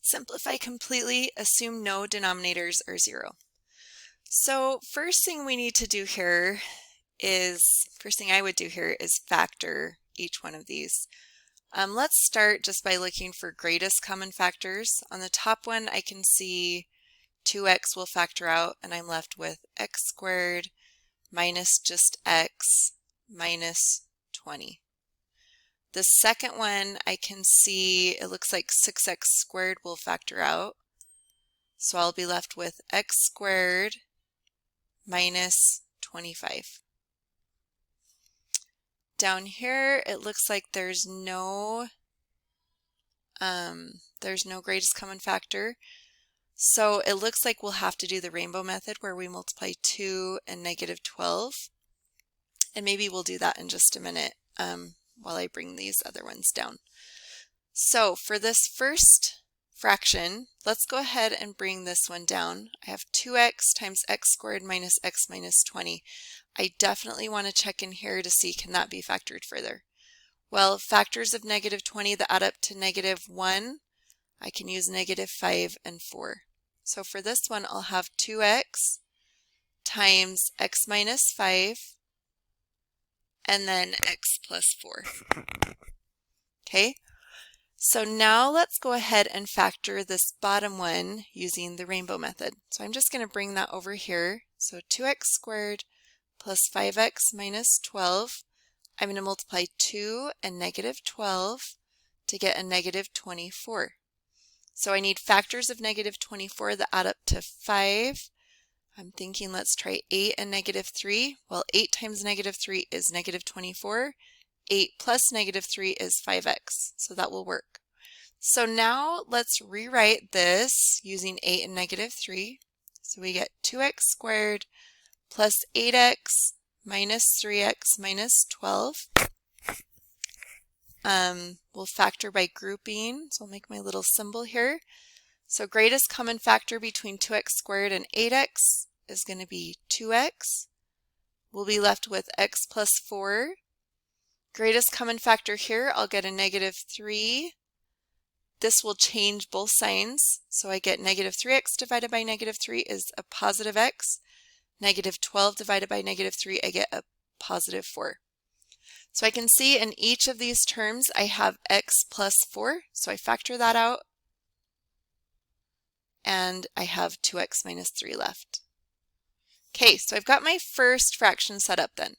Simplify completely, assume no denominators are 0. So first thing we need to do here is, first thing I would do here is factor each one of these. Let's start just by looking for greatest common factors. On the top one I can see 2x will factor out and I'm left with x squared minus just x minus 20. The second one I can see it looks like 6x squared will factor out. So I'll be left with x squared minus 25. Down here it looks like there's no greatest common factor. So it looks like we'll have to do the rainbow method where we multiply 2 and negative 12. And maybe we'll do that in just a minute while I bring these other ones down. So for this first fraction, let's go ahead and bring this one down. I have 2x times x squared minus x minus 20. I definitely want to check in here to see can that be factored further. Well, factors of negative 20 that add up to negative 1, I can use negative 5 and 4. So for this one, I'll have 2x times x minus 5 and then x plus 4. Okay, so now let's go ahead and factor this bottom one using the rainbow method. So I'm just going to bring that over here. So 2x squared plus 5x minus 12. I'm going to multiply 2 and negative 12 to get a negative 24. So I need factors of negative 24 that add up to 5. I'm thinking let's try 8 and negative 3. Well, 8 times negative 3 is negative 24. 8 plus negative 3 is 5x, so that will work. So now let's rewrite this using 8 and negative 3. So we get 2x squared plus 8x minus 3x minus 12. We'll factor by grouping, so I'll make my little symbol here. So greatest common factor between 2x squared and 8x is going to be 2x. We'll be left with x plus 4. Greatest common factor here, I'll get a negative 3. This will change both signs, so I get negative 3x divided by negative 3 is a positive x. Negative 12 divided by negative 3, I get a positive 4. So I can see in each of these terms I have x plus 4, so I factor that out, and I have 2x minus 3 left. Okay, so I've got my first fraction set up then.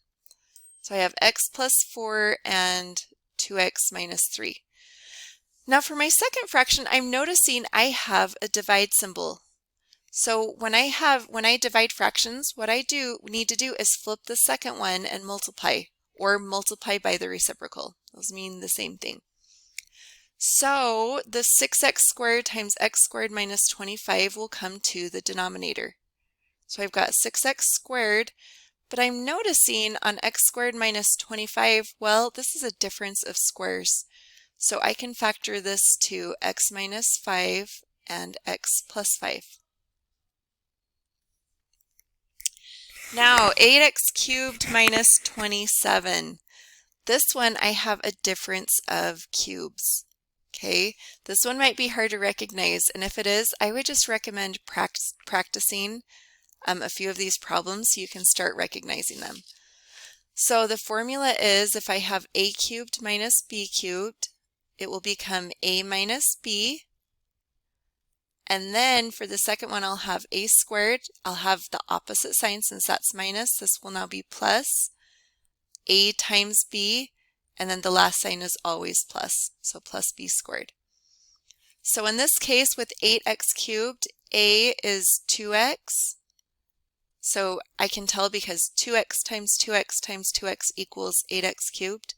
So I have x plus 4 and 2x minus 3. Now for my second fraction, I'm noticing I have a divide symbol. So when I divide fractions, what I need to do is flip the second one and multiply, or multiply by the reciprocal. Those mean the same thing. So the 6x squared times x squared minus 25 will come to the denominator. So I've got 6x squared, but I'm noticing on x squared minus 25, well, this is a difference of squares. So I can factor this to x minus 5 and x plus 5. Now 8x cubed minus 27. This one I have a difference of cubes. Okay, this one might be hard to recognize, and if it is, I would just recommend practicing a few of these problems so you can start recognizing them. So the formula is if I have a cubed minus b cubed, it will become a minus b. And then for the second one, I'll have a squared. I'll have the opposite sign since that's minus. This will now be plus a times b, and then the last sign is always plus, so plus b squared. So in this case with 8x cubed, a is 2x. So I can tell because 2x times 2x times 2x equals 8x cubed.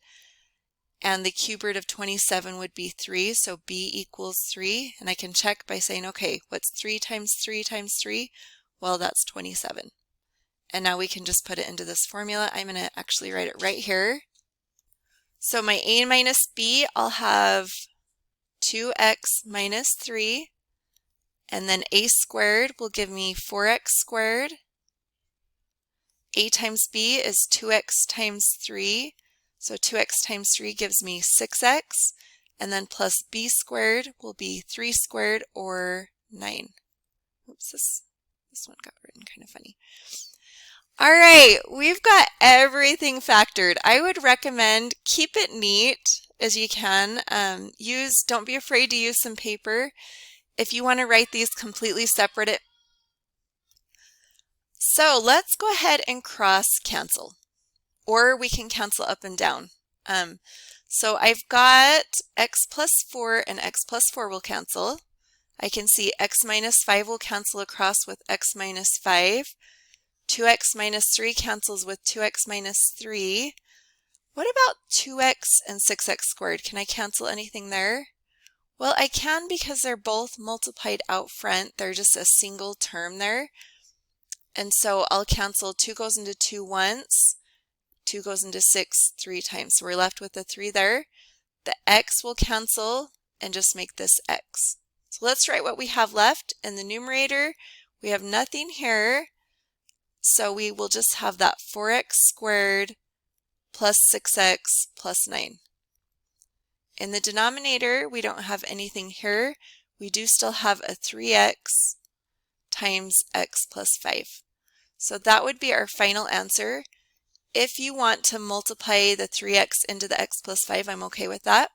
And the cube root of 27 would be 3, so b equals 3. And I can check by saying, okay, what's 3 times 3 times 3? Well, that's 27. And now we can just put it into this formula. I'm going to actually write it right here. So my a minus b, I'll have 2x minus 3. And then a squared will give me 4x squared. A times b is 2x times 3. So 2x times 3 gives me 6x, and then plus b squared will be 3 squared or 9. Oops, this one got written kind of funny. All right, we've got everything factored. I would recommend keep it neat as you can. Don't be afraid to use some paper. If you want to write these completely separate, so let's go ahead and cross cancel, or we can cancel up and down. So I've got x plus 4 and x plus 4 will cancel. I can see x minus 5 will cancel across with x minus 5. 2x minus 3 cancels with 2x minus 3. What about 2x and 6x squared? Can I cancel anything there? Well, I can because they're both multiplied out front. They're just a single term there. And so I'll cancel 2 goes into 2 once, 2 goes into 6 3 times. So we're left with a 3 there. The x will cancel and just make this x. So let's write what we have left. In the numerator, we have nothing here. So we will just have that 4x squared plus 6x plus 9. In the denominator, we don't have anything here. We do still have a 3x times x plus 5. So that would be our final answer. If you want to multiply the 3x into the x plus 5, I'm okay with that.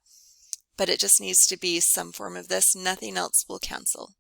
But it just needs to be some form of this. Nothing else will cancel.